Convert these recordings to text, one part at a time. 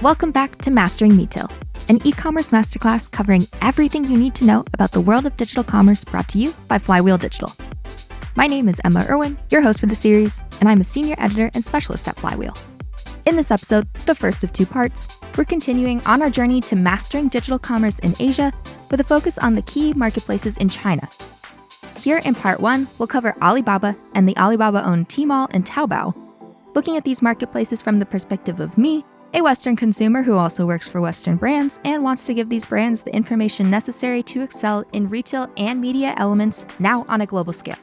Welcome back to Mastering Retail, an e-commerce masterclass covering everything you need to know about the world of digital commerce, brought to you by Flywheel Digital. My name is Emma Irwin, your host for the series, and I'm a senior editor and specialist at Flywheel. In this episode, the first of two parts, we're continuing on our journey to mastering digital commerce in Asia with a focus on the key marketplaces in China. Here in part one, we'll cover Alibaba and the Alibaba-owned Tmall and Taobao, looking at these marketplaces from the perspective of me, a Western consumer who also works for Western brands and wants to give these brands the information necessary to excel in retail and media elements now on a global scale.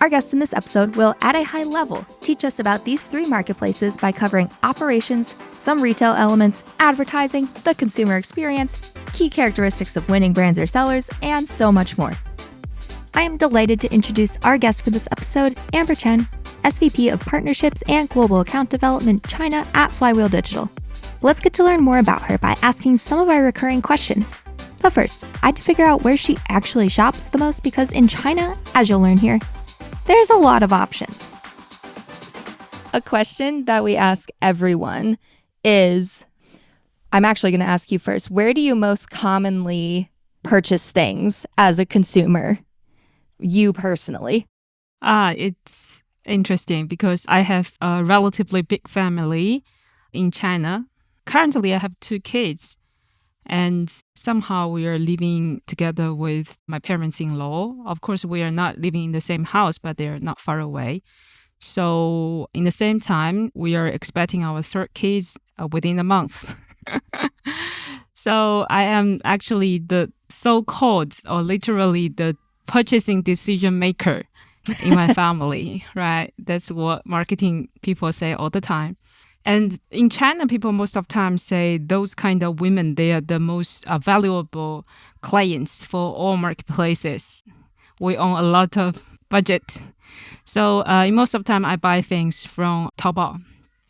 Our guest in this episode will, at a high level, teach us about these three marketplaces by covering operations, some retail elements, advertising, the consumer experience, key characteristics of winning brands or sellers, and so much more. I am delighted to introduce our guest for this episode, Amber Chen, SVP of Partnerships and Global Account Development China at Flywheel Digital. Let's get to learn more about her by asking some of our recurring questions. But first, I had to figure out where she actually shops the most because in China, as you'll learn here, there's a lot of options. A question that we ask everyone is, I'm actually going to ask you first, where do you most commonly purchase things as a consumer? You personally? It's interesting because I have a relatively big family in China. Currently, I have 2 kids, and somehow we are living together with my parents-in-law. Of course, we are not living in the same house, but they're not far away. So in the same time, we are expecting our 3rd kids within a month. So I am actually the so-called or literally the purchasing decision maker in my family, right? That's what marketing people say all the time. And in China, people most of the time say those kind of women, they are the most valuable clients for all marketplaces. We own a lot of budget. So most of the time, I buy things from Taobao.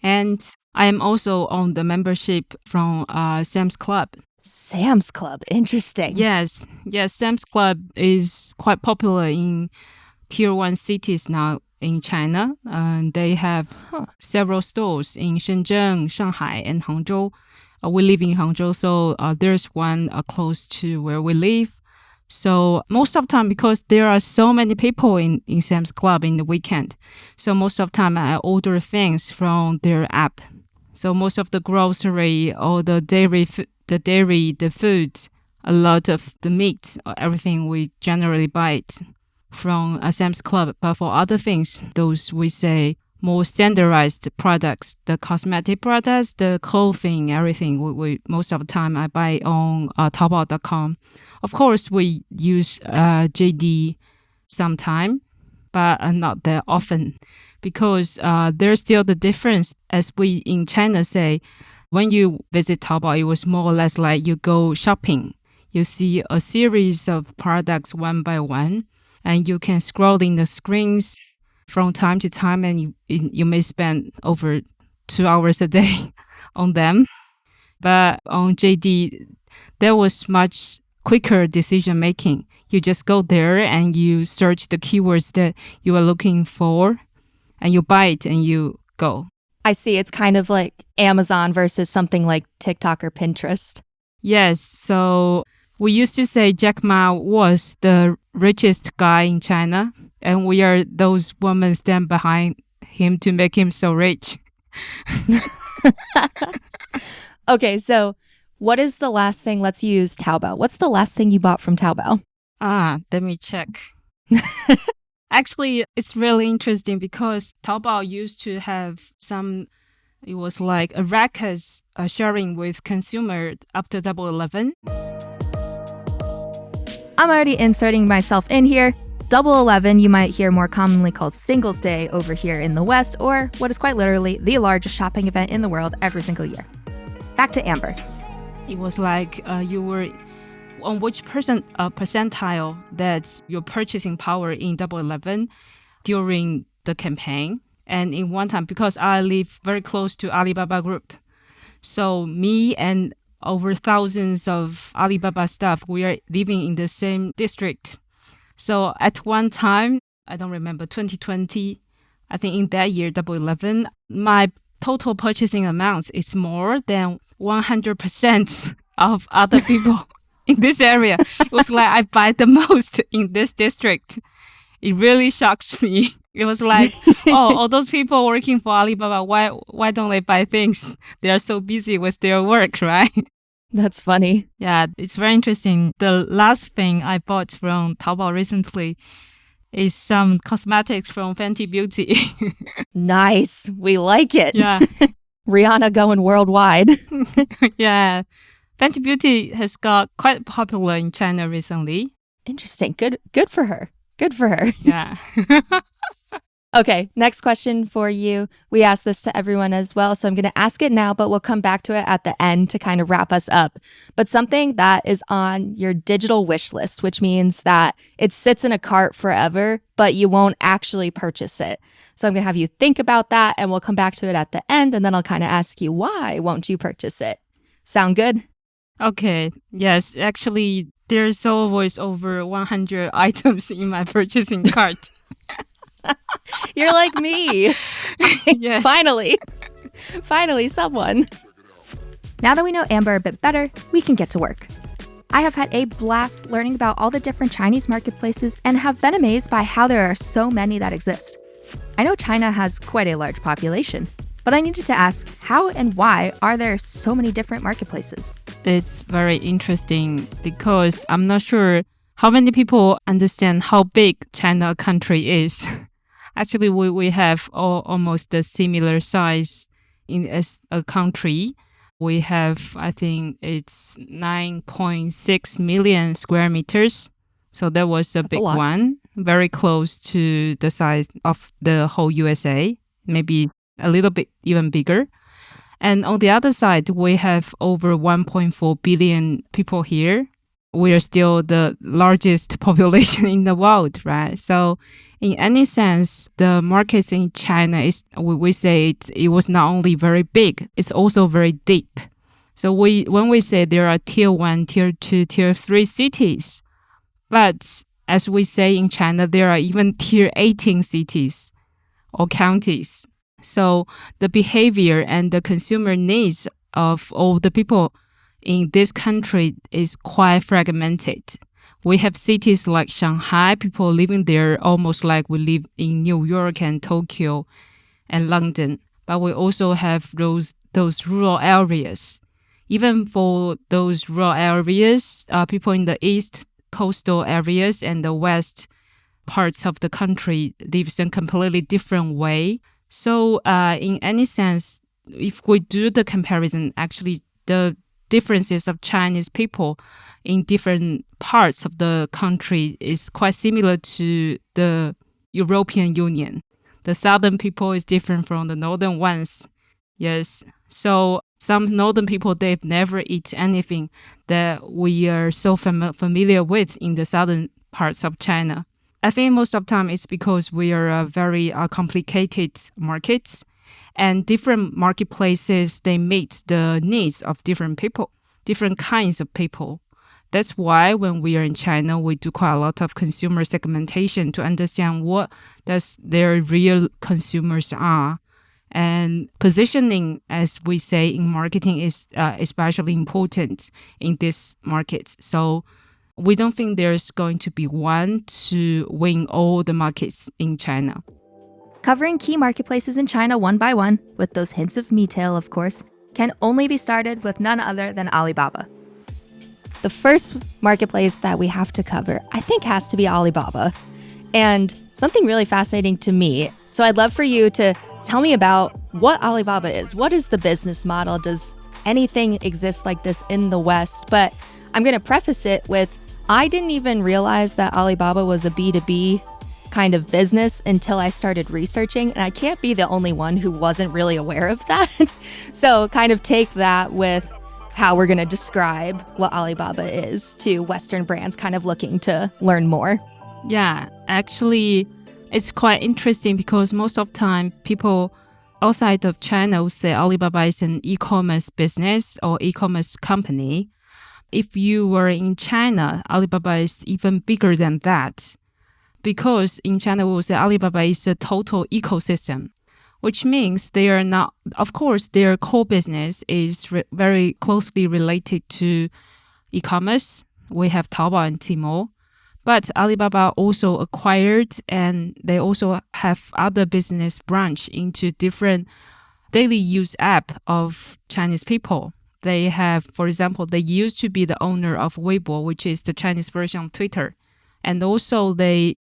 And I am also on the membership from Sam's Club. Sam's Club, interesting. Yes, Sam's Club is quite popular in Tier 1 cities now in China. They have several stores in Shenzhen, Shanghai, and Hangzhou. We live in Hangzhou, so there's one close to where we live. So most of the time, because there are so many people in Sam's Club in the weekend, so most of the time I order things from their app. So most of the grocery or the dairy, the food, a lot of the meat, everything we generally buy it from Sam's Club. But for other things, those we say more standardized products, the cosmetic products, the clothing, everything, we most of the time I buy on Taobao.com. Of course, we use JD sometime, but not that often, because there's still the difference, as we in China say, when you visit Taobao, it was more or less like you go shopping. You see a series of products one by one, and you can scroll in the screens from time to time, and you may spend over 2 hours a day on them. But on JD, there was much quicker decision making. You just go there and you search the keywords that you are looking for, and you buy it and you go. I see. It's kind of like Amazon versus something like TikTok or Pinterest. Yes. So we used to say Jack Ma was the richest guy in China, and we are those women stand behind him to make him so rich. Okay, so what is the last thing? Let's use Taobao. What's the last thing you bought from Taobao? Let me check. Actually, it's really interesting because Taobao used to have it was like a records sharing with consumer up to Double 11. I'm already inserting myself in here. Double 11, you might hear more commonly called Singles Day over here in the West, or what is quite literally the largest shopping event in the world every single year. Back to Amber. It was like you were on which percentile that's your purchasing power in Double 11 during the campaign. And in one time, because I live very close to Alibaba Group, so me and over thousands of Alibaba staff. We are living in the same district. So at one time, I don't remember, 2020, I think in that year, Double 11, my total purchasing amounts is more than 100% of other people in this area. It was like I buy the most in this district. It really shocks me. It was like, oh, all those people working for Alibaba, why don't they buy things? They are so busy with their work, right? That's funny. Yeah, it's very interesting. The last thing I bought from Taobao recently is some cosmetics from Fenty Beauty. Nice. We like it. Yeah. Rihanna going worldwide. Yeah. Fenty Beauty has got quite popular in China recently. Interesting. Good for her. Good for her. Yeah. Okay, next question for you. We asked this to everyone as well, so I'm going to ask it now, but we'll come back to it at the end to kind of wrap us up. But something that is on your digital wish list, which means that it sits in a cart forever, but you won't actually purchase it. So I'm going to have you think about that, and we'll come back to it at the end, and then I'll kind of ask you, why won't you purchase it? Sound good? Okay. Yes, actually, there's always over 100 items in my purchasing cart. You're like me. Yes. Finally, someone. Now that we know Amber a bit better, we can get to work. I have had a blast learning about all the different Chinese marketplaces and have been amazed by how there are so many that exist. I know China has quite a large population, but I needed to ask, how and why are there so many different marketplaces? It's very interesting because I'm not sure how many people understand how big China country is. Actually, we have almost a similar size as a country. We have, I think it's 9.6 million square meters. So that was a big one, very close to the size of the whole USA, maybe a little bit even bigger. And on the other side, we have over 1.4 billion people here. We are still the largest population in the world, right? So in any sense, the markets in China we say it was not only very big, it's also very deep. So when we say there are tier 1, tier 2, tier 3 cities, but as we say in China, there are even tier 18 cities or counties. So the behavior and the consumer needs of all the people in this country is quite fragmented. We have cities like Shanghai, people living there almost like we live in New York and Tokyo and London. But we also have those rural areas. Even for those rural areas, people in the east coastal areas and the west parts of the country lives in a completely different way. So in any sense, if we do the comparison, actually the differences of Chinese people in different parts of the country is quite similar to the European Union. The southern people is different from the northern ones. Yes. So some northern people, they've never eaten anything that we are so familiar with in the southern parts of China. I think most of the time it's because we are a very complicated markets. And different marketplaces, they meet the needs of different people, different kinds of people. That's why when we are in China, we do quite a lot of consumer segmentation to understand what does their real consumers are. And positioning, as we say in marketing, is especially important in this market. So we don't think there's going to be one to win all the markets in China. Covering key marketplaces in China one by one, with those hints of me-tail, of course, can only be started with none other than Alibaba. The first marketplace that we have to cover, I think, has to be Alibaba. And something really fascinating to me. So I'd love for you to tell me about what Alibaba is. What is the business model? Does anything exist like this in the West? But I'm going to preface it with, I didn't even realize that Alibaba was a B2B kind of business until I started researching, and I can't be the only one who wasn't really aware of that. So kind of take that with how we're going to describe what Alibaba is to Western brands kind of looking to learn more. Yeah, actually, it's quite interesting because most of the time people outside of China, I would say Alibaba is an e-commerce business or e-commerce company. If you were in China, Alibaba is even bigger than that. Because in China, we would say Alibaba is a total ecosystem, which means they are not, of course, their core business is very closely related to e-commerce. We have Taobao and Tmall. But Alibaba also acquired and they also have other business branch into different daily use app of Chinese people. They have, for example, they used to be the owner of Weibo, which is the Chinese version of Twitter. And also they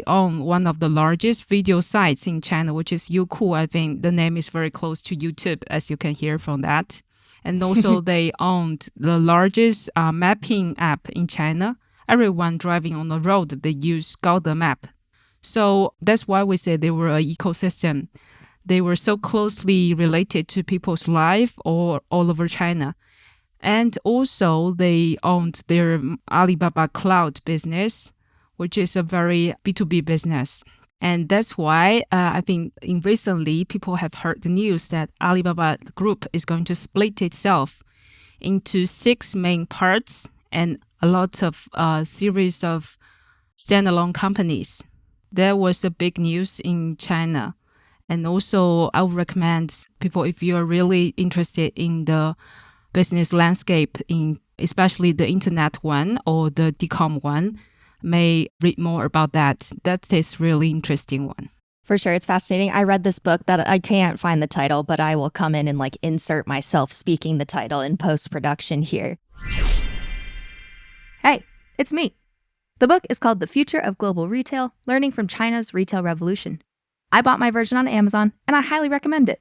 own one of the largest video sites in China, which is Youku. I think the name is very close to YouTube, as you can hear from that. And also they owned the largest mapping app in China. Everyone driving on the road, they use Gaode map. So that's why we say they were an ecosystem. They were so closely related to people's life all over China. And also they owned their Alibaba cloud business, which is a very B2B business. And that's why I think recently people have heard the news that Alibaba Group is going to split itself into 6 main parts and a lot of series of standalone companies. That was a big news in China. And also I would recommend people, if you're really interested in the business landscape, in especially the internet one or the DCOM one, may read more about that. That is really interesting one. For sure, it's fascinating. I read this book that I can't find the title, but I will come in and insert myself speaking the title in post-production here. Hey, it's me. The book is called The Future of Global Retail, Learning from China's Retail Revolution. I bought my version on Amazon, and I highly recommend it.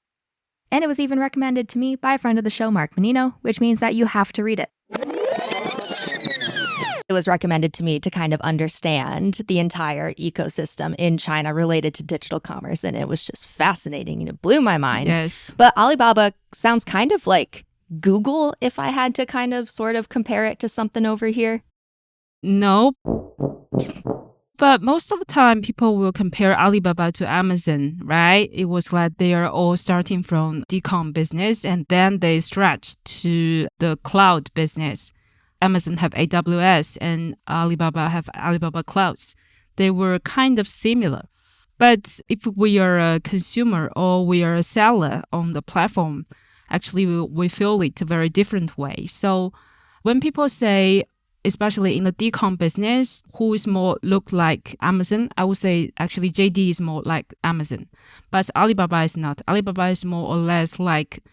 And it was even recommended to me by a friend of the show, Mark Menino, which means that you have to read it. It was recommended to me to kind of understand the entire ecosystem in China related to digital commerce, and it was just fascinating, and it blew my mind. Yes. But Alibaba sounds kind of like Google, if I had to kind of sort of compare it to something over here. No. But most of the time, people will compare Alibaba to Amazon, right? It was like they are all starting from DCOM business and then they stretched to the cloud business. Amazon have AWS and Alibaba have Alibaba Clouds. They were kind of similar. But if we are a consumer or we are a seller on the platform, actually we feel it a very different way. So when people say, especially in the DCOM business, who is more look like Amazon, I would say actually JD is more like Amazon. But Alibaba is not. Alibaba is more or less like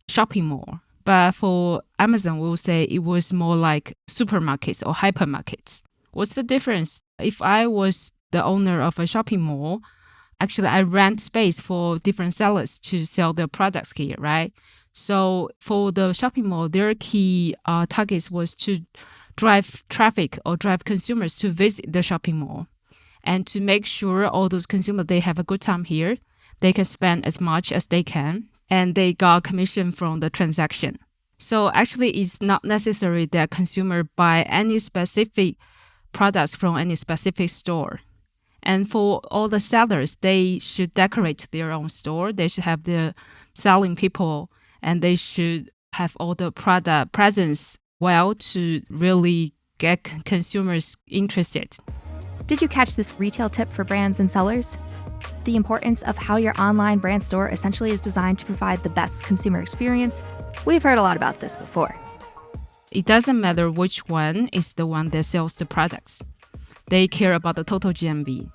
shopping mall. But for Amazon, we will say it was more like supermarkets or hypermarkets. What's the difference? If I was the owner of a shopping mall, actually I rent space for different sellers to sell their products here, right? So for the shopping mall, their key targets was to drive traffic or drive consumers to visit the shopping mall and to make sure all those consumers, they have a good time here. They can spend as much as they can and they got commission from the transaction. So actually it's not necessary that consumer buy any specific products from any specific store. And for all the sellers, they should decorate their own store. They should have the selling people and they should have all the product presence well to really get consumers interested. Did you catch this retail tip for brands and sellers? The importance of how your online brand store essentially is designed to provide the best consumer experience. We've heard a lot about this before. It doesn't matter which one is the one that sells the products. They care about the total GMV.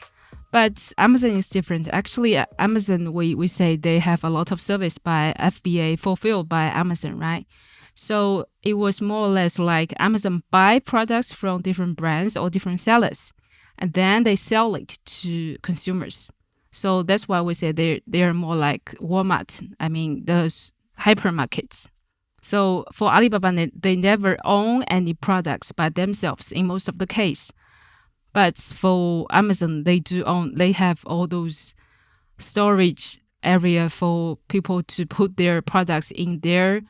But Amazon is different. Actually, Amazon, we say they have a lot of service by FBA fulfilled by Amazon, right? So it was more or less like Amazon buy products from different brands or different sellers, and then they sell it to consumers. So that's why we say they're more like Walmart. I mean, those hypermarkets. So for Alibaba, they never own any products by themselves in most of the case. But for Amazon, they have all those storage area for people to put their products in their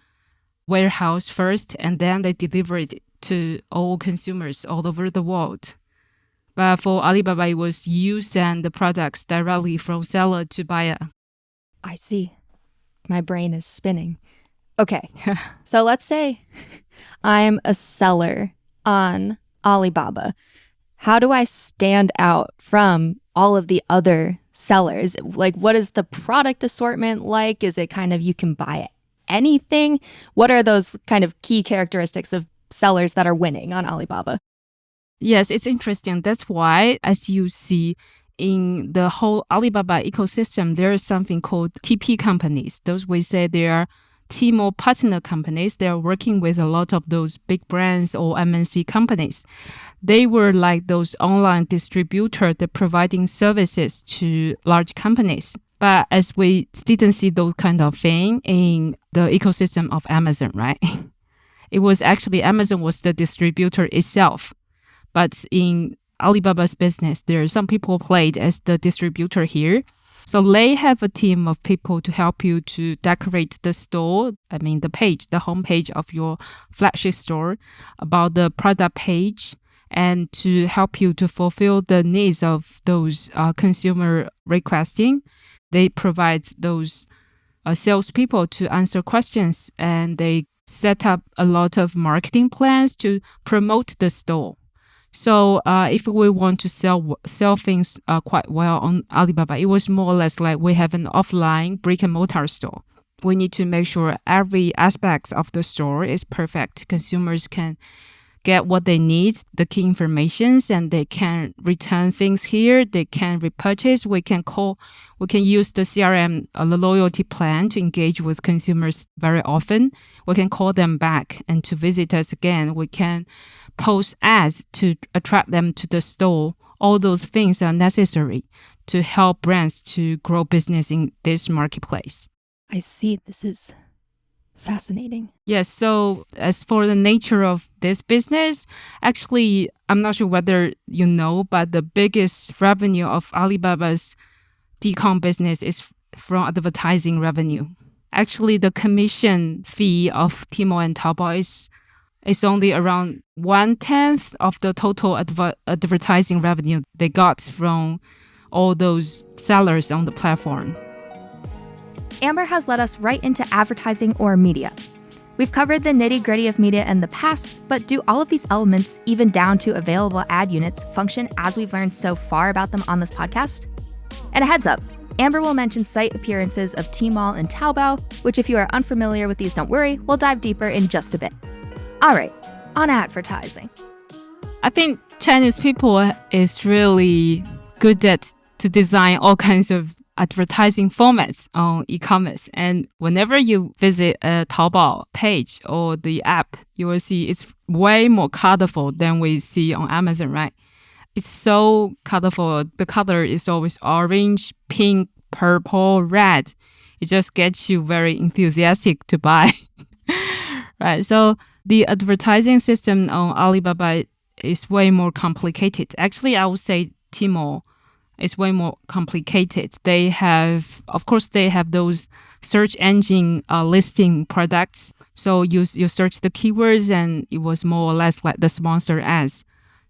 warehouse first, and then they deliver it to all consumers all over the world. But for Alibaba, it was you send the products directly from seller to buyer. I see. My brain is spinning. Okay, so let's say I'm a seller on Alibaba. How do I stand out from all of the other sellers? Like, what is the product assortment like? Is it kind of you can buy anything? What are those kind of key characteristics of sellers that are winning on Alibaba? Yes, it's interesting. That's why, as you see in the whole Alibaba ecosystem, there is something called TP companies. Those we say they are Tmall partner companies. They are working with a lot of those big brands or MNC companies. They were like those online distributors that providing services to large companies. But as we didn't see those kind of thing in the ecosystem of Amazon, right? It was actually Amazon was the distributor itself. But in Alibaba's business, there are some people played as the distributor here. So they have a team of people to help you to decorate the store. I mean, the homepage of your flagship store, about the product page, and to help you to fulfill the needs of those consumer requesting. They provide those salespeople to answer questions, and they set up a lot of marketing plans to promote the store. So if we want to sell things quite well on Alibaba, it was more or less like we have an offline brick and mortar store. We need to make sure every aspect of the store is perfect. Consumers can get what they need, the key informations, and they can return things here. They can repurchase. We can use the CRM, the loyalty plan, to engage with consumers very often. We can call them back and to visit us again. We can post ads to attract them to the store. All those things are necessary to help brands to grow business in this marketplace. I see. This is fascinating. Yes. So as for the nature of this business, actually, I'm not sure whether you know, but the biggest revenue of Alibaba's DCOM business is from advertising revenue. Actually, the commission fee of Tmall and Taobao is only around 1/10 of the total advertising revenue they got from all those sellers on the platform. Amber has led us right into advertising or media. We've covered the nitty-gritty of media in the past, but do all of these elements, even down to available ad units, function as we've learned so far about them on this podcast? And a heads up, Amber will mention site appearances of Tmall and Taobao, which if you are unfamiliar with these, don't worry, we'll dive deeper in just a bit. All right, on advertising. I think Chinese people is really good at to design all kinds of advertising formats on e-commerce. And whenever you visit a Taobao page or the app, you will see it's way more colorful than we see on Amazon, right? It's so colorful. The color is always orange, pink, purple, red. It just gets you very enthusiastic to buy, right? So the advertising system on Alibaba is way more complicated. Actually, I would say Tmall is way more complicated. They have those search engine listing products. So you search the keywords and it was more or less like the sponsor ads.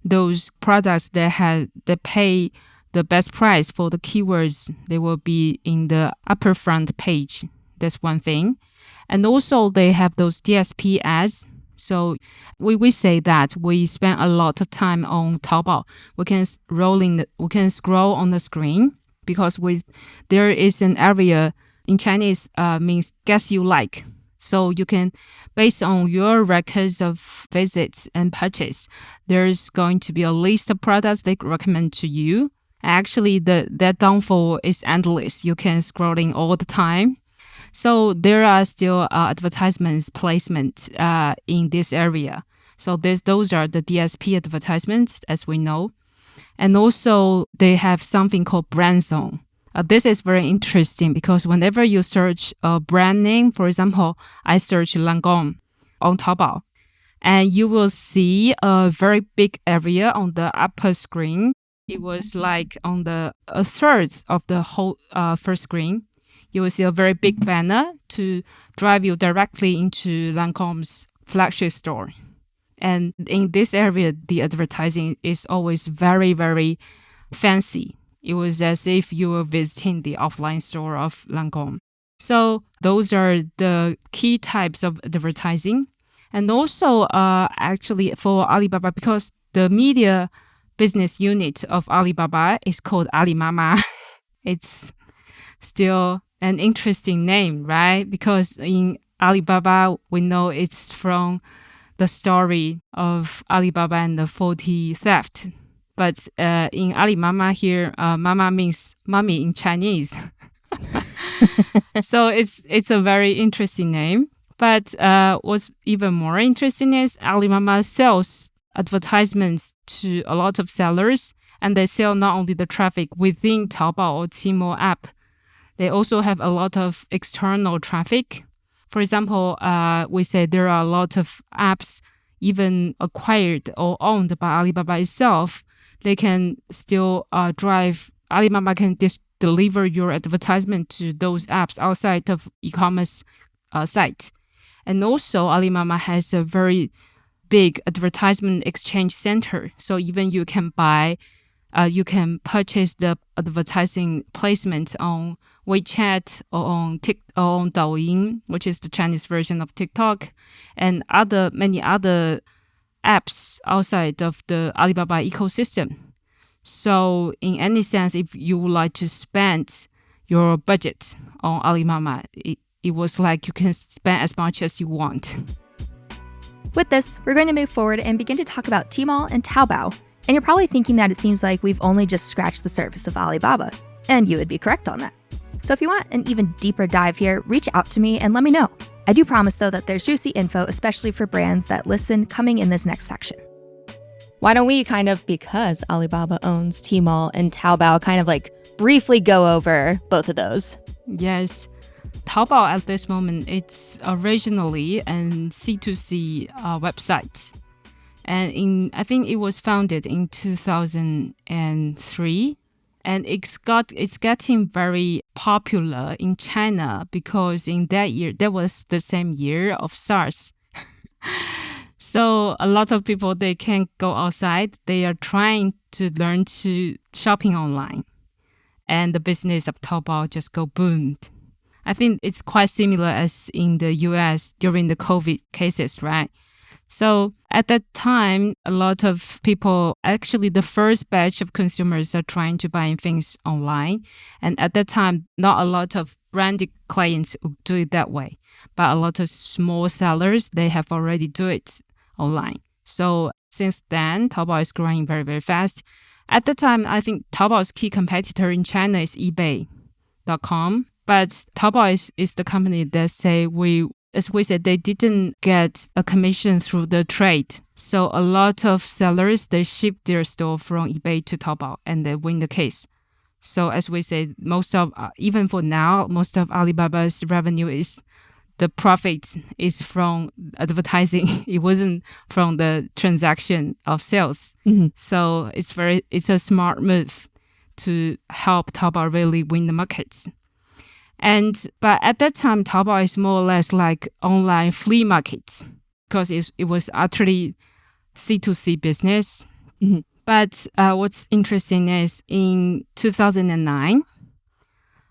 Those products that pay the best price for the keywords, they will be in the upper front page. That's one thing. And also they have those DSP ads. So we say that we spend a lot of time on Taobao. We can scroll on the screen because there is an area in Chinese means guess you like. So you can, based on your records of visits and purchase, there's going to be a list of products they recommend to you. Actually, that downfall is endless. You can scrolling all the time. So there are still advertisements placement in this area. So those are the DSP advertisements, as we know. And also they have something called brand zone. This is very interesting because whenever you search a brand name, for example, I search Lancôme on Taobao, and you will see a very big area on the upper screen. It was like on a third of the whole first screen. You will see a very big banner to drive you directly into Lancôme's flagship store. And in this area, the advertising is always very, very fancy. It was as if you were visiting the offline store of Lancôme. So those are the key types of advertising. And also actually for Alibaba, because the media business unit of Alibaba is called Alimama. It's still an interesting name, right? Because in Alibaba, we know it's from the story of Alibaba and the 40 theft. But in Alimama here, mama means mommy in Chinese. So it's a very interesting name. But what's even more interesting is Alimama sells advertisements to a lot of sellers, and they sell not only the traffic within Taobao or Tmall app, they also have a lot of external traffic. For example, we say there are a lot of apps even acquired or owned by Alibaba itself. They can still drive, Alibaba can deliver your advertisement to those apps outside of e-commerce site. And also Alibaba has a very big advertisement exchange center. So even you can purchase the advertising placement on WeChat or on Douyin, which is the Chinese version of TikTok, and many other apps outside of the Alibaba ecosystem. So in any sense, if you would like to spend your budget on Alibaba, it was like you can spend as much as you want. With this, we're going to move forward and begin to talk about Tmall and Taobao. And you're probably thinking that it seems like we've only just scratched the surface of Alibaba. And you would be correct on that. So if you want an even deeper dive here, reach out to me and let me know. I do promise, though, that there's juicy info, especially for brands that listen, coming in this next section. Why don't we because Alibaba owns Tmall and Taobao, briefly go over both of those? Yes. Taobao at this moment, it's originally an C2C website. And I think it was founded in 2003. And it's getting very popular in China because in that year, that was the same year of SARS. So a lot of people, they can't go outside. They are trying to learn to shopping online. And the business of Taobao just go boomed. I think it's quite similar as in the US during the COVID cases, right? So at that time, a lot of people, actually the first batch of consumers are trying to buy things online. And at that time, not a lot of branded clients would do it that way. But a lot of small sellers, they have already do it online. So since then, Taobao is growing very, very fast. At the time, I think Taobao's key competitor in China is eBay.com. But Taobao is the company that say as we said, they didn't get a commission through the trade. So a lot of sellers, they ship their store from eBay to Taobao and they win the case. So as we said, even for now, most of Alibaba's revenue the profit is from advertising. It wasn't from the transaction of sales. Mm-hmm. So it's a smart move to help Taobao really win the markets. But at that time, Taobao is more or less like online flea markets because it was actually C2C business. Mm-hmm. But what's interesting is in 2009,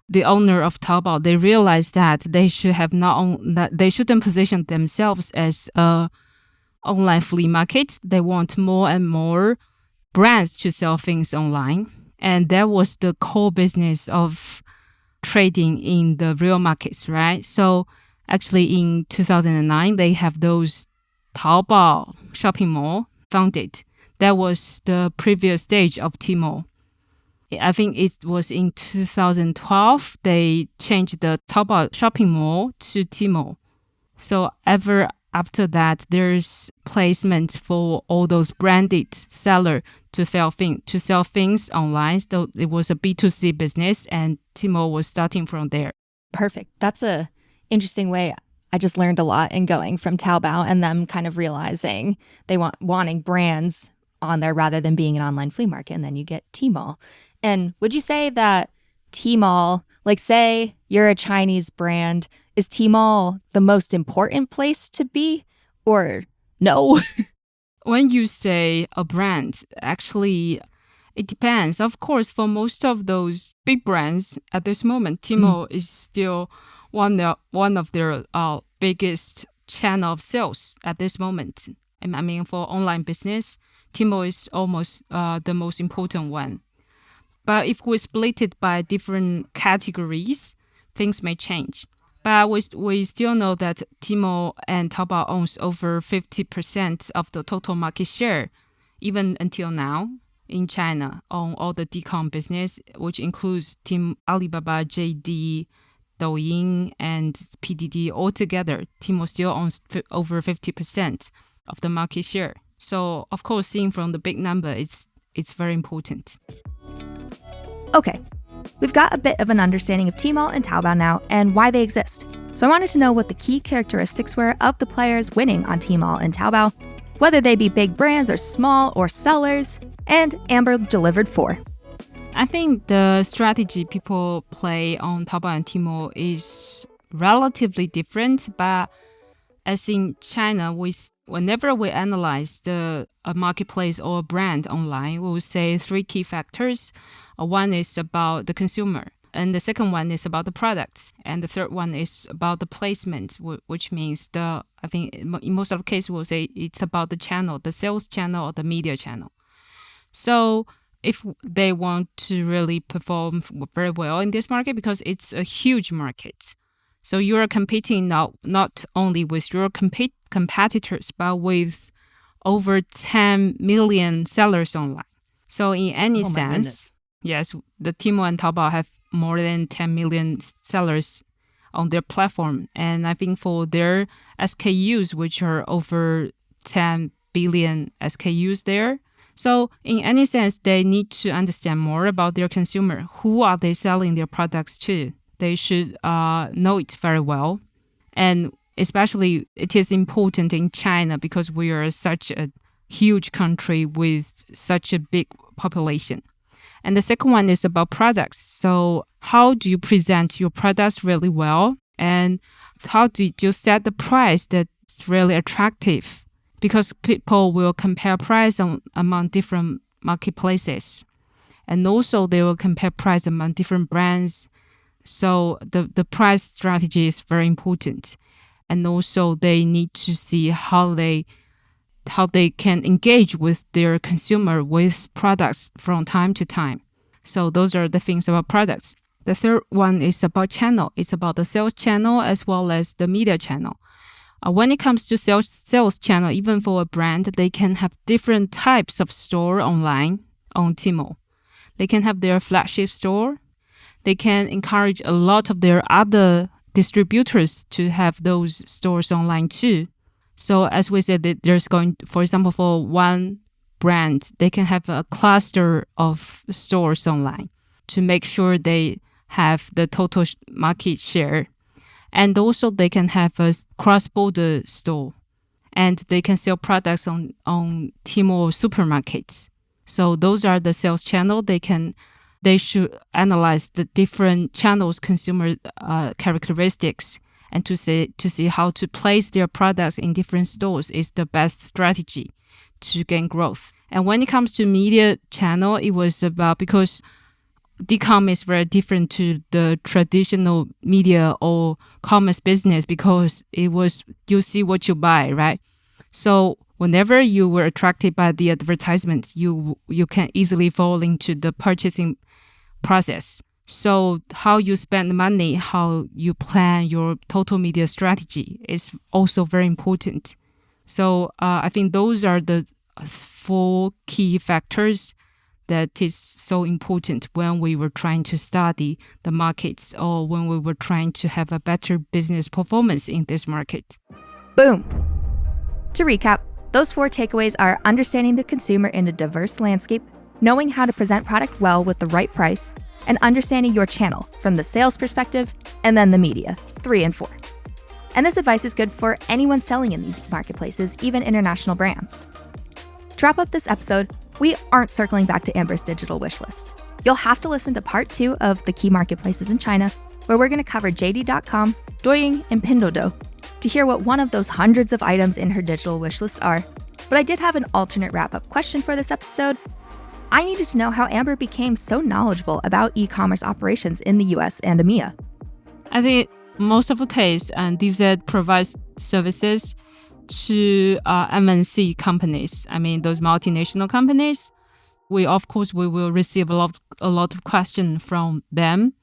the owner of Taobao, they realized that they shouldn't position themselves as a online flea market. They want more and more brands to sell things online. And that was the core business of trading in the real markets, right? So actually in 2009, they have those Taobao shopping mall founded. That was the previous stage of Tmall. I think it was in 2012, they changed the Taobao shopping mall to Tmall. So ever after that, there's placement for all those branded sellers to sell things online. So it was a B2C business and Tmall was starting from there. Perfect. That's a interesting way. I just learned a lot in going from Taobao and them kind of realizing they wanting brands on there rather than being an online flea market. And then you get Tmall. And would you say that Tmall, say you're a Chinese brand, is Tmall the most important place to be or no? When you say a brand, actually, it depends. Of course, for most of those big brands at this moment, Tmall is still one of their biggest channel of sales at this moment. I mean, for online business, Tmall is almost the most important one. But if we split it by different categories, things may change. But we still know that Tmall and Taobao owns over 50% of the total market share, even until now, in China, on all the DCOM business, which includes Alibaba, JD, Douyin, and PDD altogether. Tmall still owns over 50% of the market share. So, of course, seeing from the big number, it's very important. Okay, we've got a bit of an understanding of Tmall and Taobao now and why they exist. So I wanted to know what the key characteristics were of the players winning on Tmall and Taobao, whether they be big brands or small or sellers, and Amber delivered 4. I think the strategy people play on Taobao and Tmall is relatively different, but as in China, whenever we analyze a marketplace or a brand online, we will say 3 key factors. One is about the consumer, and the second one is about the products, and the third one is about the placement, which means I think in most of the cases we'll say it's about the channel, the sales channel or the media channel. So if they want to really perform very well in this market, because it's a huge market, so you're competing not only with your competitors, but with over 10 million sellers online. So in any sense, yes, the Tmall and Taobao have more than 10 million sellers on their platform. And I think for their SKUs, which are over 10 billion SKUs there, so in any sense, they need to understand more about their consumer. Who are they selling their products to? They should know it very well. And especially it is important in China because we are such a huge country with such a big population. And the second one is about products. So how do you present your products really well? And how do you set the price that's really attractive? Because people will compare price among different marketplaces. And also they will compare price among different brands. So the price strategy is very important. And also they need to see how they can engage with their consumer with products from time to time. So those are the things about products. The third one is about channel. It's about the sales channel as well as the media channel. When it comes to sales channel, even for a brand, they can have different types of store online on Tmall. They can have their flagship store. They can encourage a lot of their other distributors to have those stores online too. So as we said, that there's for example, for one brand, they can have a cluster of stores online to make sure they have the total market share. And also they can have a cross-border store and they can sell products on Tmall supermarkets. So those are the sales channel. They should analyze the different channels' consumer characteristics and to see how to place their products in different stores is the best strategy to gain growth. And when it comes to media channel, it was about because DCOM is very different to the traditional media or commerce business because it was you see what you buy, right? So whenever you were attracted by the advertisements, you can easily fall into the purchasing process. So how you spend money, how you plan your total media strategy is also very important. So I think those are the 4 key factors that is so important when we were trying to study the markets or when we were trying to have a better business performance in this market. Boom. To recap, those 4 takeaways are understanding the consumer in a diverse landscape, knowing how to present product well with the right price, and understanding your channel from the sales perspective, and then the media, 3 and 4. And this advice is good for anyone selling in these marketplaces, even international brands. To wrap up this episode, we aren't circling back to Amber's digital wish list. You'll have to listen to part 2 of the key marketplaces in China, where we're going to cover JD.com, Douyin, and Pinduoduo to hear what one of those hundreds of items in her digital wish list are. But I did have an alternate wrap-up question for this episode. I needed to know how Amber became so knowledgeable about e-commerce operations in the US and EMEA. I think most of the case, DZ provides services to MNC companies. I mean, those multinational companies. We will receive a lot of questions from them.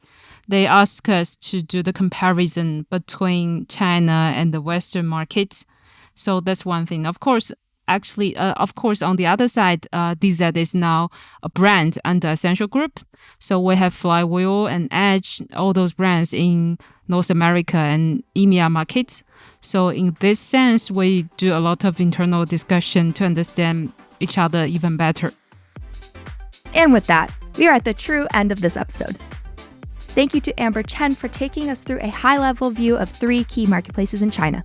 They ask us to do the comparison between China and the Western markets. So that's one thing. Of course, on the other side, DZ is now a brand under Essential Group. So we have Flywheel and Edge, all those brands in North America and EMEA markets. So in this sense, we do a lot of internal discussion to understand each other even better. And with that, we are at the true end of this episode. Thank you to Amber Chen for taking us through a high-level view of 3 key marketplaces in China.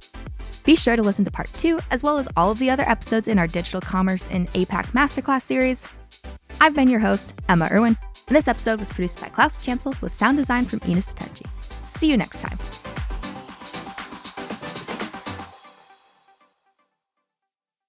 Be sure to listen to part 2, as well as all of the other episodes in our Digital Commerce in APAC Masterclass series. I've been your host, Emma Irwin, and this episode was produced by Klaus Cancel with sound design from Ina Satenji. See you next time.